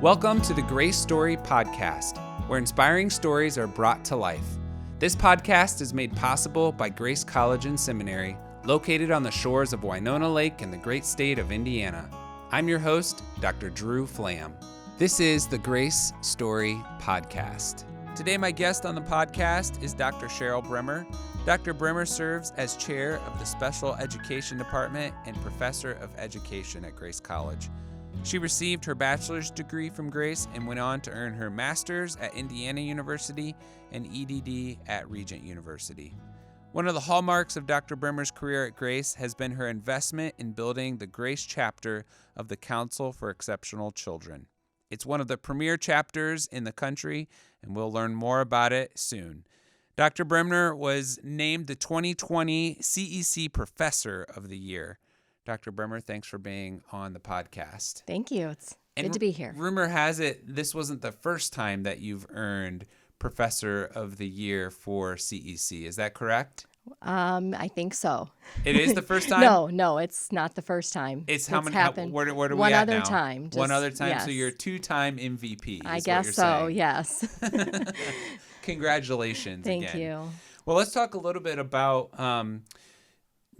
Welcome to the Grace Story Podcast, where inspiring stories are brought to life. This podcast is made possible by Grace College and Seminary, located on the shores of Winona Lake in the great state of Indiana. I'm your host, Dr. Drew Flam. This is the Grace Story Podcast. Today, my guest on the podcast is Dr. Cheryl Bremer. Dr. Bremer serves as chair of the Special Education Department and professor of education at Grace College. She received her bachelor's degree from Grace and went on to earn her master's at Indiana University and EDD at Regent University. One of the hallmarks of Dr. Bremer's career at Grace has been her investment in building the Grace chapter of the Council for Exceptional Children. It's one of the premier chapters in the country, and we'll learn more about it soon. Dr. Bremer was named the 2020 CEC Professor of the Year. Dr. Bremer, thanks for being on the podcast. Thank you. It's good to be here. Rumor has it this wasn't the first time that you've earned Professor of the Year for CEC. Is that correct? I think so. It is the first time? No, it's not the first time. It's how many? Happened Where are we one at other now? time. One other time. Yes. So you're a two-time MVP. I is guess what you're so. saying. Yes. Congratulations. Thank again. you. Well, let's talk a little bit about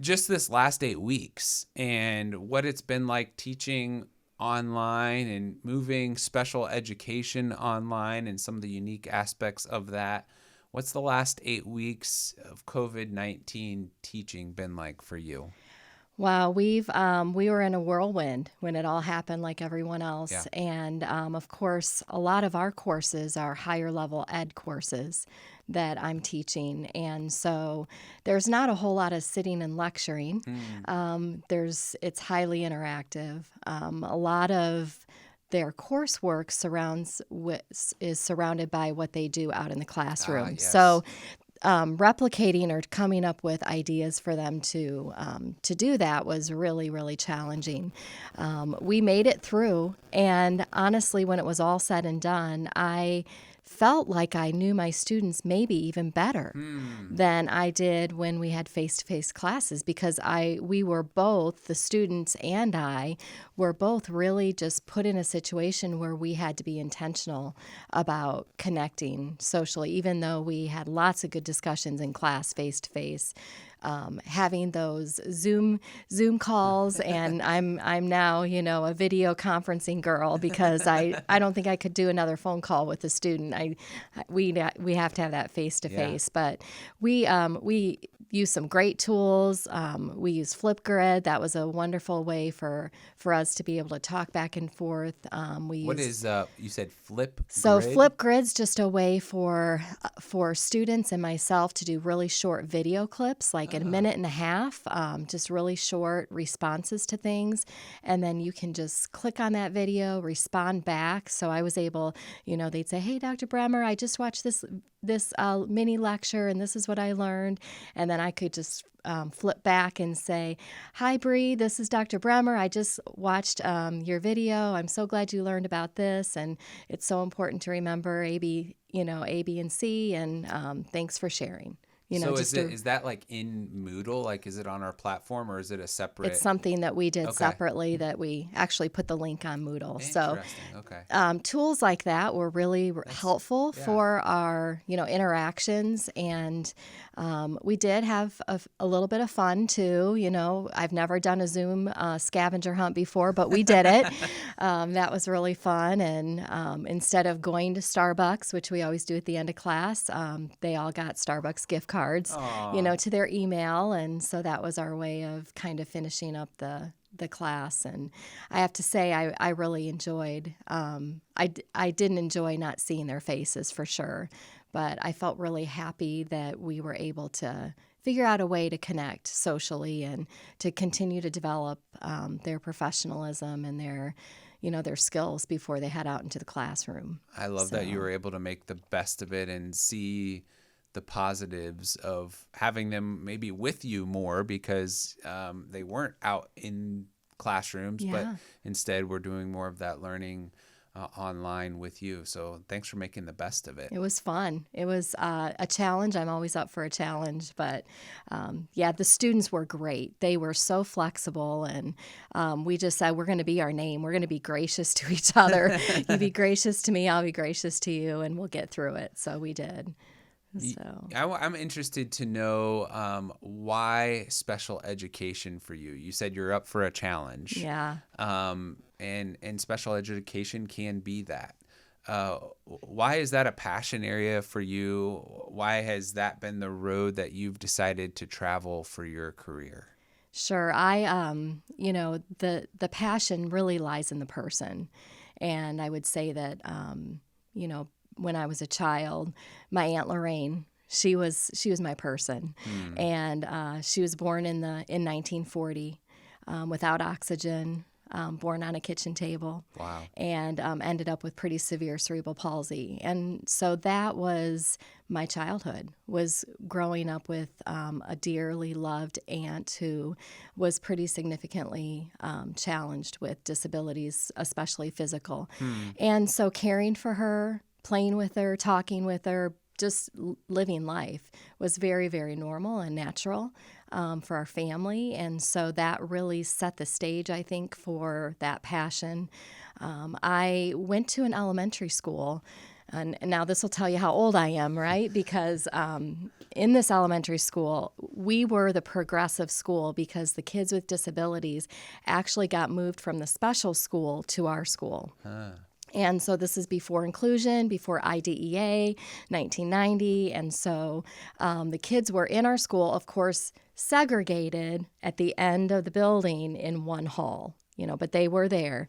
just this last 8 weeks and what it's been like teaching online and moving special education online and some of the unique aspects of that. What's the last 8 weeks of COVID-19 teaching been like for you? Wow, we were in a whirlwind when it all happened like everyone else. Yeah. And of course, a lot of our courses are higher level ed courses that I'm teaching. And so there's not a whole lot of sitting and lecturing. It's highly interactive. A lot of their coursework is surrounded by what they do out in the classroom. Yes. So replicating or coming up with ideas for them to do that was really, really challenging. We made it through, and honestly, when it was all said and done, I felt like I knew my students maybe even better than I did when we had face-to-face classes, because we were both, the students and I, were both really just put in a situation where we had to be intentional about connecting socially, even though we had lots of good discussions in class face-to-face. Having those Zoom calls, and I'm now, a video conferencing girl, because I don't think I could do another phone call with a student. We have to have that face to face. But we use some great tools. We use Flipgrid. That was a wonderful way for us to be able to talk back and forth. What is you said Flipgrid? So Flipgrid's just a way for students and myself to do really short video clips, like a minute and a half, just really short responses to things. And then you can just click on that video, respond back. So I was able, they'd say, "Hey, Dr. Bremer, I just watched this mini lecture, and this is what I learned." And then I could just flip back and say, "Hi, Bree, this is Dr. Bremer. I just watched your video. I'm so glad you learned about this, and it's so important to remember A, B, and C, and thanks for sharing." So is that like in Moodle? Like, is it on our platform, or is it a separate? It's something that we did separately that we actually put the link on Moodle. So tools like that were really helpful for our, interactions. And we did have a little bit of fun too. I've never done a Zoom scavenger hunt before, but we did it. That was really fun. And instead of going to Starbucks, which we always do at the end of class, they all got Starbucks gift cards, to their email. And so that was our way of kind of finishing up the class. And I have to say, I really enjoyed, I didn't enjoy not seeing their faces for sure, but I felt really happy that we were able to figure out a way to connect socially and to continue to develop their professionalism and their skills before they head out into the classroom. I love that you were able to make the best of it and see the positives of having them maybe with you more, because they weren't out in classrooms, but instead we're doing more of that learning online with you. So thanks for making the best of it. It was fun. It was a challenge. I'm always up for a challenge. But yeah, the students were great. They were so flexible. And we just said, we're going to be our name. We're going to be gracious to each other. You be gracious to me, I'll be gracious to you, and we'll get through it. So we did. So I'm interested to know why special education for you. You said you're up for a challenge. yeah. And special education can be that. Why is that a passion area for you? Why has that been the road that you've decided to travel for your career? Sure. The passion really lies in the person. And I would say that, when I was a child, my Aunt Lorraine, she was my person. And she was born in 1940 without oxygen, born on a kitchen table. Wow. And ended up with pretty severe cerebral palsy. And so that was my childhood, was growing up with a dearly loved aunt who was pretty significantly challenged with disabilities, especially physical. And so caring for her, playing with her, talking with her, just living life was very, very normal and natural for our family. And so that really set the stage, I think, for that passion. I went to an elementary school. And now this will tell you how old I am, right? Because in this elementary school, we were the progressive school because the kids with disabilities actually got moved from the special school to our school. And so this is before inclusion, before IDEA, 1990. And so the kids were in our school, of course, segregated at the end of the building in one hall, but they were there.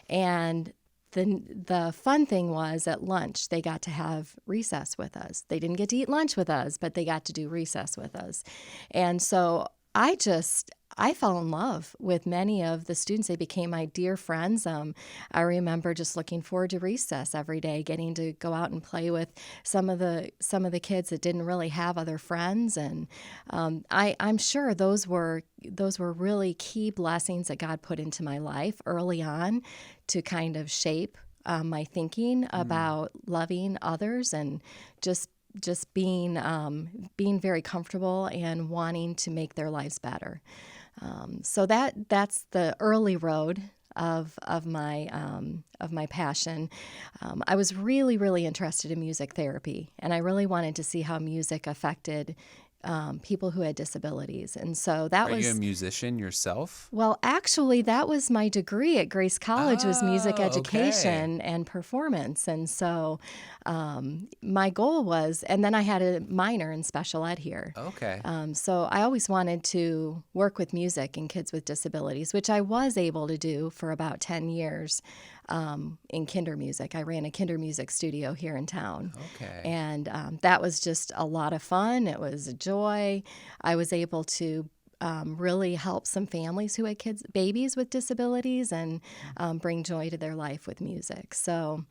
And the fun thing was at lunch, they got to have recess with us. They didn't get to eat lunch with us, but they got to do recess with us. And so I fell in love with many of the students. They became my dear friends. I remember just looking forward to recess every day, getting to go out and play with some of the kids that didn't really have other friends. And I'm sure those were really key blessings that God put into my life early on to kind of shape my thinking about loving others and just being very comfortable and wanting to make their lives better. So that's the early road of my passion. I was really, really interested in music therapy, and I really wanted to see how music affected people who had disabilities. And so that Are you a musician yourself? Well, actually, that was my degree at Grace College was music education and performance. And so my goal was, and then I had a minor in special ed here. Okay. So I always wanted to work with music and kids with disabilities, which I was able to do for about 10 years in kinder music. I ran a kinder music studio here in town. Okay. And that was just a lot of fun. It was a joy. I was able to really help some families who had babies with disabilities and bring joy to their life with music. So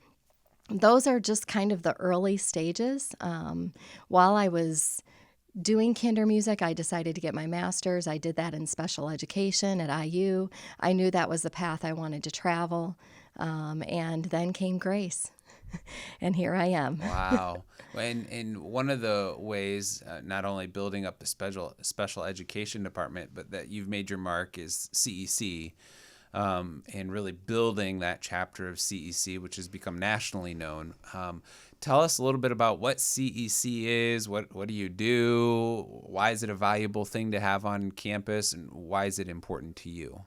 those are just kind of the early stages. While I was doing kinder music, I decided to get my master's. I did that in special education at IU. I knew that was the path I wanted to travel. And then came Grace. And here I am. Wow. And one of the ways, not only building up the special education department, but that you've made your mark is CEC, and really building that chapter of CEC, which has become nationally known. Tell us a little bit about what CEC is. What do you do? Why is it a valuable thing to have on campus, and why is it important to you?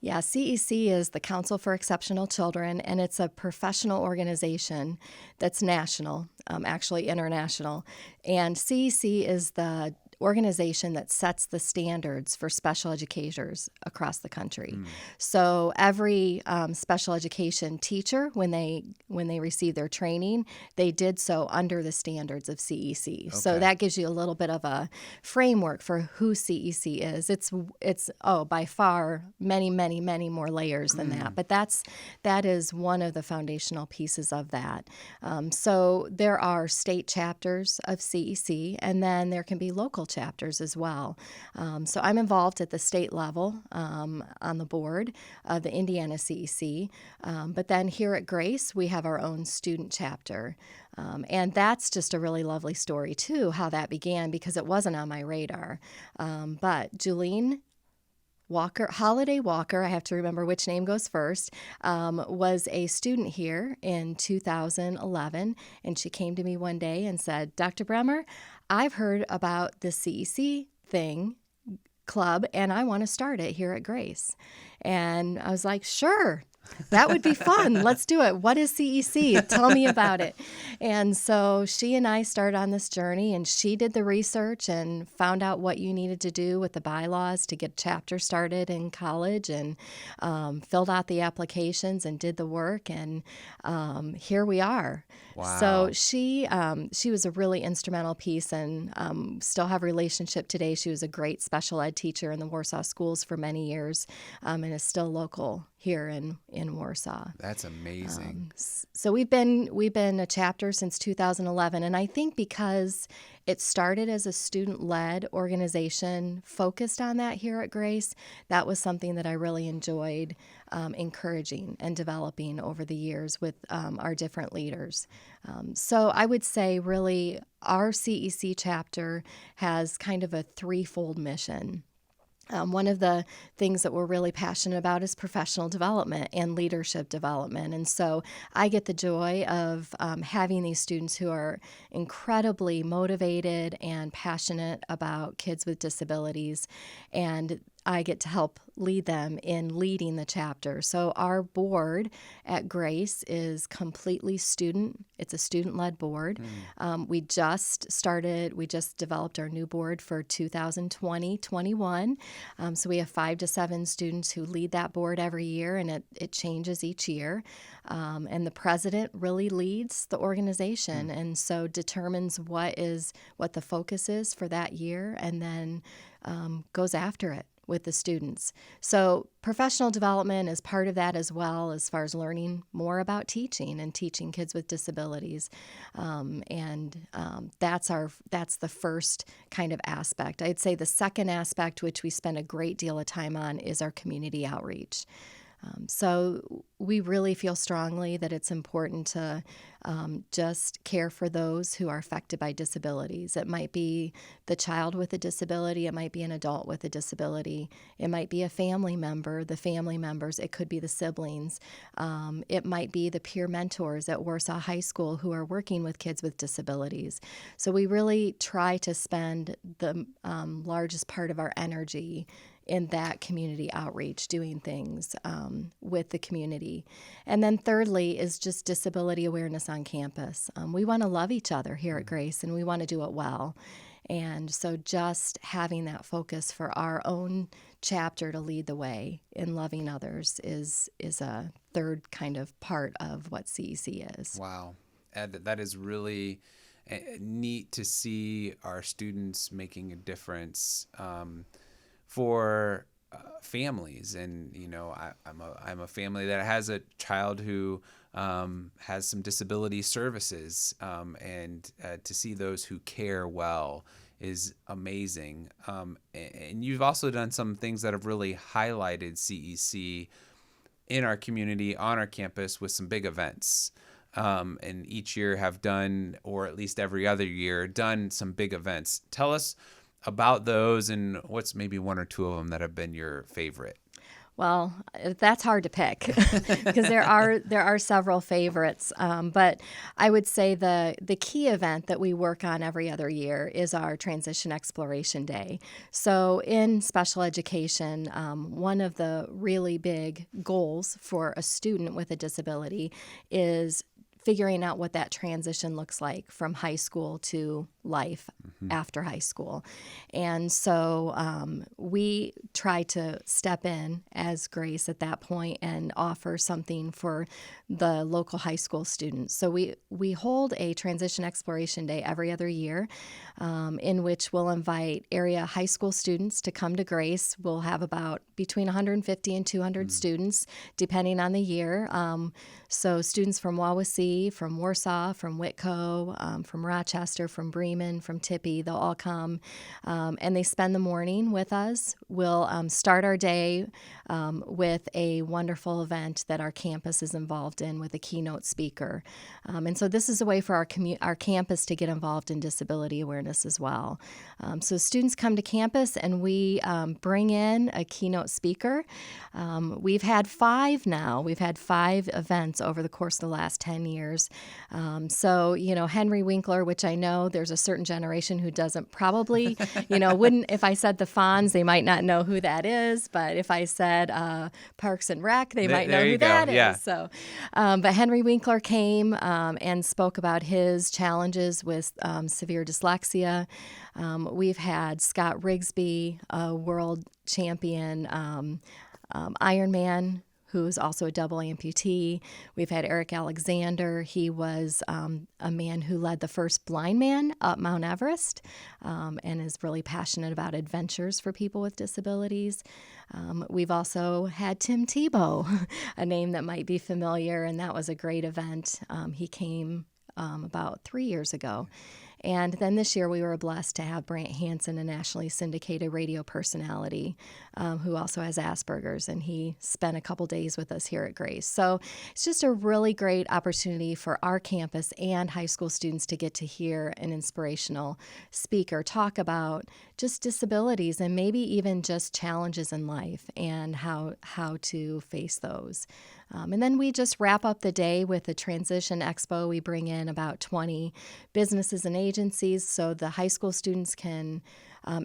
Yeah, CEC is the Council for Exceptional Children, and it's a professional organization that's national, actually international. And CEC is the organization that sets the standards for special educators across the country. So every special education teacher, when they receive their training, they did so under the standards of CEC. Okay. So that gives you a little bit of a framework for who CEC is. It's by far many more layers than that, but that is one of the foundational pieces of that. So there are state chapters of CEC, and then there can be local chapters as well. So I'm involved at the state level on the board of the Indiana CEC. But then here at Grace, we have our own student chapter. And that's just a really lovely story, too, how that began, because it wasn't on my radar. But Julene Holiday Walker, I have to remember which name goes first, was a student here in 2011, and she came to me one day and said, Dr. Bremer, I've heard about the CEC club, and I want to start it here at Grace. And I was like, sure. That would be fun. Let's do it. What is CEC? Tell me about it. And so she and I started on this journey, and she did the research and found out what you needed to do with the bylaws to get a chapter started in college, and filled out the applications and did the work. And here we are. Wow. So she was a really instrumental piece, and still have a relationship today. She was a great special ed teacher in the Warsaw schools for many years, and is still local here in Warsaw. That's amazing. So we've been a chapter since 2011, and I think because it started as a student-led organization focused on that here at Grace, that was something that I really enjoyed encouraging and developing over the years with our different leaders. So I would say really our CEC chapter has kind of a threefold mission. One of the things that we're really passionate about is professional development and leadership development. And so I get the joy of having these students who are incredibly motivated and passionate about kids with disabilities, and I get to help lead them in leading the chapter. So our board at Grace is completely student. It's a student-led board. We just developed our new board for 2020-21. So we have 5 to 7 students who lead that board every year, and it changes each year. And the president really leads the organization, and so determines what the focus is for that year, and then goes after it with the students. So professional development is part of that as well, as far as learning more about teaching and teaching kids with disabilities. That's the first kind of aspect. I'd say the second aspect, which we spend a great deal of time on, is our community outreach. So we really feel strongly that it's important to just care for those who are affected by disabilities. It might be the child with a disability. It might be an adult with a disability. It might be a family member, the family members. It could be the siblings. It might be the peer mentors at Warsaw High School who are working with kids with disabilities. So we really try to spend the largest part of our energy in that community outreach, doing things with the community. And then thirdly is just disability awareness on campus. We want to love each other here at Grace, and we want to do it well. And so just having that focus for our own chapter to lead the way in loving others is a third kind of part of what CEC is. Wow. That is really neat to see our students making a difference for families. And I'm a family that has a child who has some disability services, and to see those who care well is amazing. And you've also done some things that have really highlighted CEC in our community, on our campus, with some big events. And each year have done, or at least every other year, done some big events. Tell us about those, and what's maybe one or two of them that have been your favorite. Well, that's hard to pick because there are several favorites. But I would say the key event that we work on every other year is our Transition Exploration Day. So in special education, one of the really big goals for a student with a disability is figuring out what that transition looks like from high school to life after high school. And so we try to step in as Grace at that point and offer something for the local high school students. So we hold a Transition Exploration Day every other year, in which we'll invite area high school students to come to Grace. We'll have about between 150 and 200 students, depending on the year. So students from Wawasee, faculty from Warsaw, from Whitco, from Rochester, from Bremen, from Tippy. They'll all come, and they spend the morning with us. We'll start our day with a wonderful event that our campus is involved in with a keynote speaker. And so this is a way for our campus to get involved in disability awareness as well. So students come to campus and we bring in a keynote speaker. We've had 5 now. We've had 5 events over the course of the last 10 years. So, Henry Winkler, which I know there's a certain generation who doesn't probably, wouldn't, if I said the Fonz, they might not know who that is. But if I said Parks and Rec, they might know who that is. So, but Henry Winkler came and spoke about his challenges with severe dyslexia. We've had Scott Rigsby, a world champion Ironman, who's also a double amputee. We've had Eric Alexander. He was a man who led the first blind man up Mount Everest and is really passionate about adventures for people with disabilities. We've also had Tim Tebow, a name that might be familiar, and that was a great event. He came about 3 years ago. And then this year we were blessed to have Brant Hansen, a nationally syndicated radio personality who also has Asperger's, and he spent a couple days with us here at Grace. So it's just a really great opportunity for our campus and high school students to get to hear an inspirational speaker talk about just disabilities and maybe even just challenges in life and how to face those. And then we just wrap up the day with a transition expo. We bring in about 20 businesses and agencies so the high school students can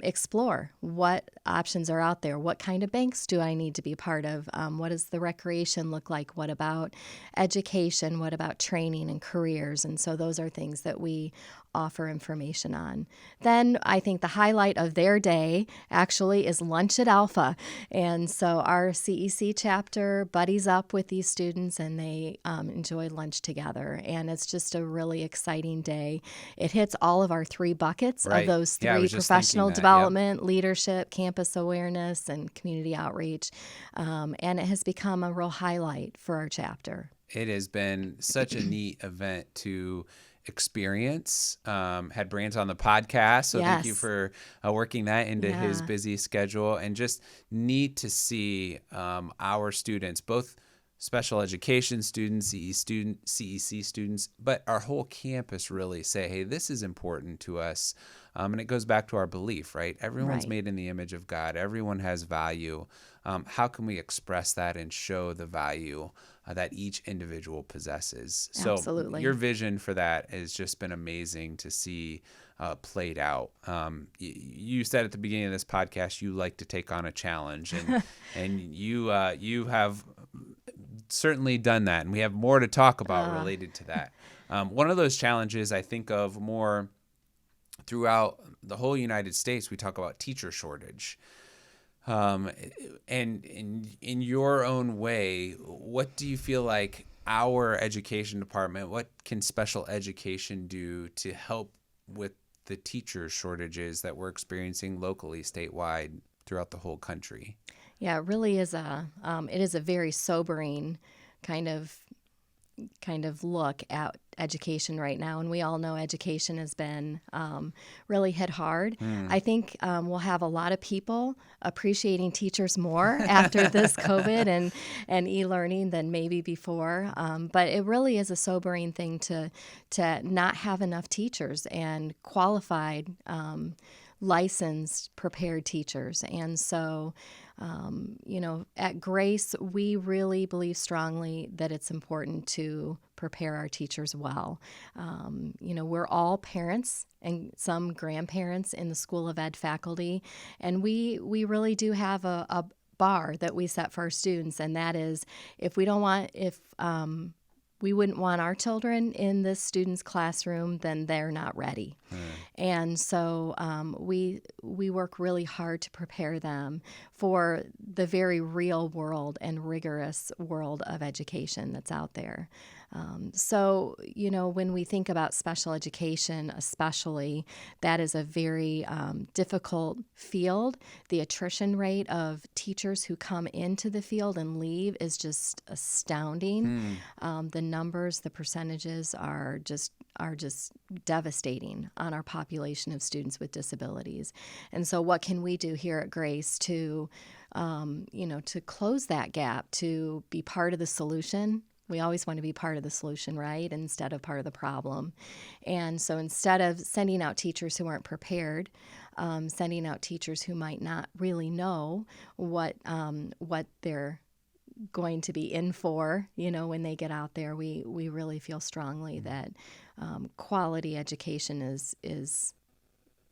explore what options are out there. What kind of banks do I need to be part of? What does the recreation look like? What about education? What about training and careers? And so those are things that we offer information on. Then I think the highlight of their day actually is lunch at Alpha. And so our CEC chapter buddies up with these students and they enjoy lunch together. And it's just a really exciting day. It hits all of our 3 buckets of those 3 professional development, leadership, campus awareness, and community outreach. And it has become a real highlight for our chapter. It has been such a neat event to experience. Had Brant on the podcast, so thank you for working that into his busy schedule, and just neat to see our students, both special education students, CEC students, but our whole campus really say, hey, this is important to us. And it goes back to our belief, right? Everyone's made in the image of God. Everyone has value. How can we express that and show the value that each individual possesses? Absolutely. So your vision for that has just been amazing to see played out. You said at the beginning of this podcast you like to take on a challenge, and you have certainly done that, and we have more to talk about related to that. One of those challenges I think of more throughout the whole United States, we talk about teacher shortage. And in your own way, what do you feel like our education department, what can special education do to help with the teacher shortages that we're experiencing locally, statewide, throughout the whole country? Yeah, it really is it is a very sobering kind of look at education right now. And we all know education has been really hit hard. I think we'll have a lot of people appreciating teachers more after this COVID and e-learning than maybe before. But it really is a sobering thing to not have enough teachers and qualified, licensed, prepared teachers. And so at Grace, we really believe strongly that it's important to prepare our teachers well. We're all parents and some grandparents in the School of Ed faculty, and we really do have a bar that we set for our students, and that is we wouldn't want our children in this student's classroom, then they're not ready. And so we work really hard to prepare them for the very real world and rigorous world of education that's out there. So, when we think about special education, especially, that is a very difficult field. The attrition rate of teachers who come into the field and leave is just astounding. The numbers, the percentages are just devastating on our population of students with disabilities. And so what can we do here at Grace to close that gap, to be part of the solution? We always want to be part of the solution, right, instead of part of the problem. And so instead of sending out teachers who aren't prepared, sending out teachers who might not really know what they're going to be in for, when they get out there, we really feel strongly that quality education is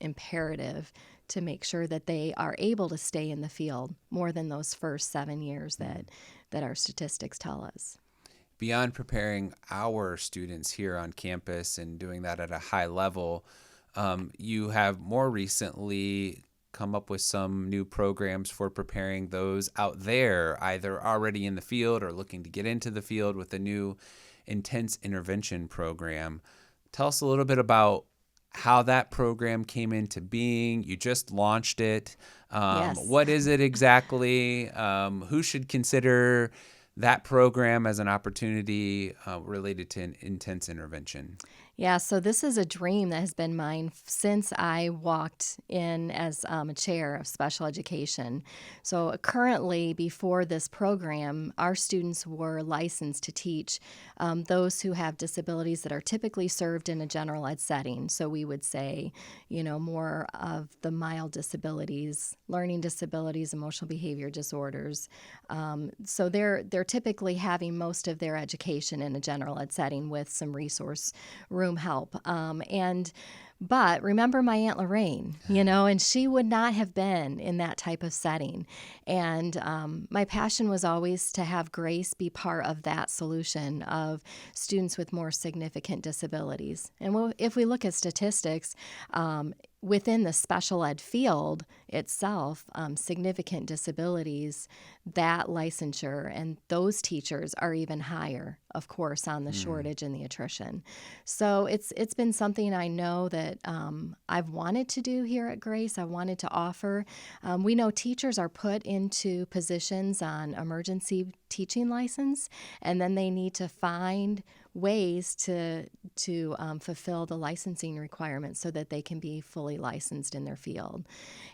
imperative to make sure that they are able to stay in the field more than those first 7 years that our statistics tell us. Beyond preparing our students here on campus and doing that at a high level, you have more recently come up with some new programs for preparing those out there, either already in the field or looking to get into the field, with a new intense intervention program. Tell us a little bit about how that program came into being. You just launched it. Yes. What is it exactly? Who should consider that program as an opportunity related to an intense intervention? Yeah, so this is a dream that has been mine since I walked in as a chair of special education. So currently, before this program, our students were licensed to teach those who have disabilities that are typically served in a general ed setting. So we would say, more of the mild disabilities, learning disabilities, emotional behavior disorders. So they're typically having most of their education in a general ed setting with some resource room help. But remember my Aunt Lorraine, and she would not have been in that type of setting. And my passion was always to have Grace be part of that solution of students with more significant disabilities. And if we look at statistics, within the special ed field itself, significant disabilities, that licensure and those teachers are even higher, of course, on the shortage and the attrition. So it's been something I know that I've wanted to do here at Grace. I wanted to offer. We know teachers are put into positions on emergency teaching license, and then they need to find ways to fulfill the licensing requirements so that they can be fully licensed in their field.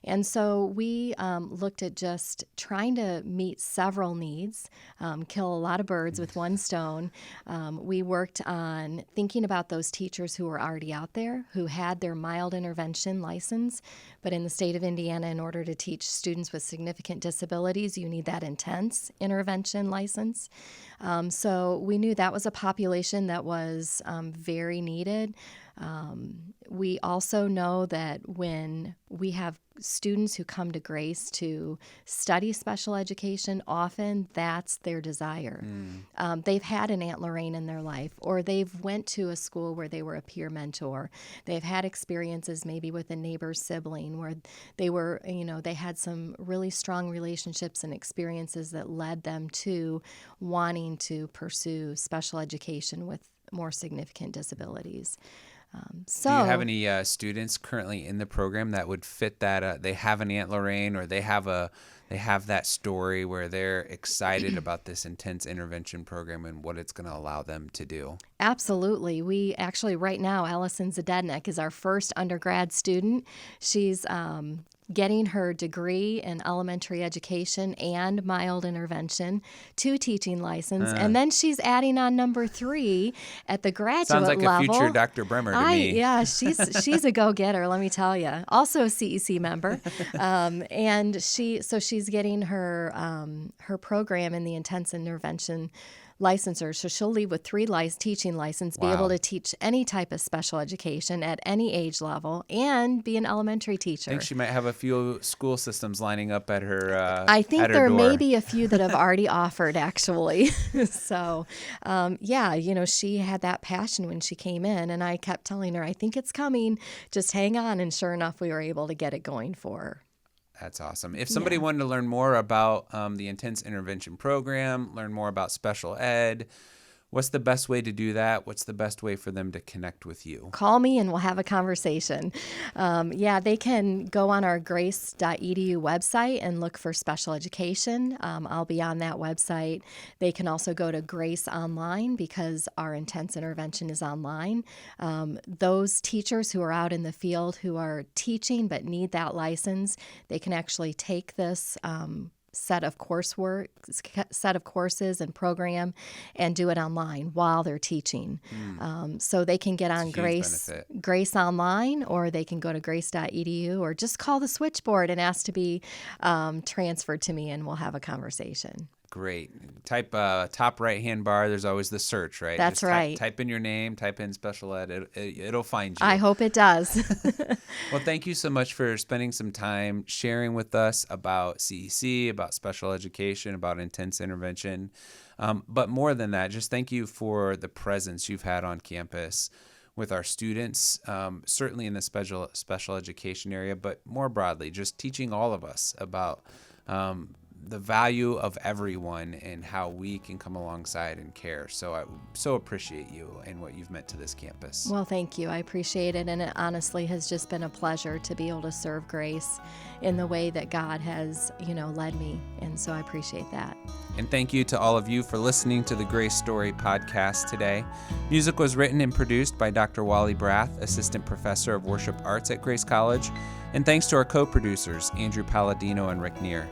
And so we looked at just trying to meet several needs, kill a lot of birds with one stone. We worked on thinking about those teachers who were already out there, who had their mild intervention license, but in the state of Indiana, in order to teach students with significant disabilities, you need that intense intervention license. So we knew that was a population that was very needed. We also know that when we have students who come to Grace to study special education, often that's their desire. They've had an Aunt Lorraine in their life, or they've went to a school where they were a peer mentor. They've had experiences maybe with a neighbor's sibling where they were, they had some really strong relationships and experiences that led them to wanting to pursue special education with more significant disabilities. Do you have any students currently in the program that would fit that? They have an Aunt Lorraine, or they have that story where they're excited about this intense intervention program and what it's going to allow them to do? Absolutely. We actually, right now, Allison Zadednik is our first undergrad student. She's getting her degree in elementary education and mild intervention, 2 teaching license, and then she's adding on number 3 at the graduate level. Sounds like level. a future Dr. Bremer to me. Yeah, she's a go-getter, let me tell you. Also a CEC member, and she's getting her program in the intense intervention licensure. So she'll leave with 3 teaching license, be Wow. able to teach any type of special education at any age level, and be an elementary teacher. I think she might have a few school systems lining up at her I think at her there door. may be a few that have already offered, actually. So, yeah, she had that passion when she came in, and I kept telling her, I think it's coming. Just hang on. And sure enough, we were able to get it going for her. That's awesome. If somebody wanted to learn more about the Intense Intervention Program, learn more about special ed, what's the best way to do that? What's the best way for them to connect with you? Call me and we'll have a conversation. They can go on our grace.edu website and look for special education. I'll be on that website. They can also go to Grace Online because our intense intervention is online. Those teachers who are out in the field who are teaching but need that license, they can actually take this set of courses and program and do it online while they're teaching. So they can get on Grace Online, or they can go to grace.edu, or just call the switchboard and ask to be transferred to me, and we'll have a conversation. Great. Type top right-hand bar. There's always the search, right? That's Just right. Type in your name, type in special ed. It'll find you. I hope it does. Well, thank you so much for spending some time sharing with us about CEC, about special education, about intense intervention. But more than that, just thank you for the presence you've had on campus with our students, certainly in the special education area, but more broadly, just teaching all of us about the value of everyone and how we can come alongside and care. So I so appreciate you and what you've meant to this campus. Well, thank you. I appreciate it. And it honestly has just been a pleasure to be able to serve Grace in the way that God has, led me. And so I appreciate that. And thank you to all of you for listening to the Grace Story podcast today. Music was written and produced by Dr. Wally Brath, Assistant Professor of Worship Arts at Grace College. And thanks to our co-producers, Andrew Palladino and Rick Neer.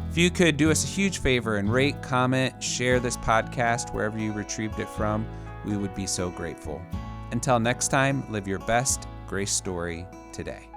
If you could do us a huge favor and rate, comment, share this podcast wherever you retrieved it from, we would be so grateful. Until next time, live your best Grace story today.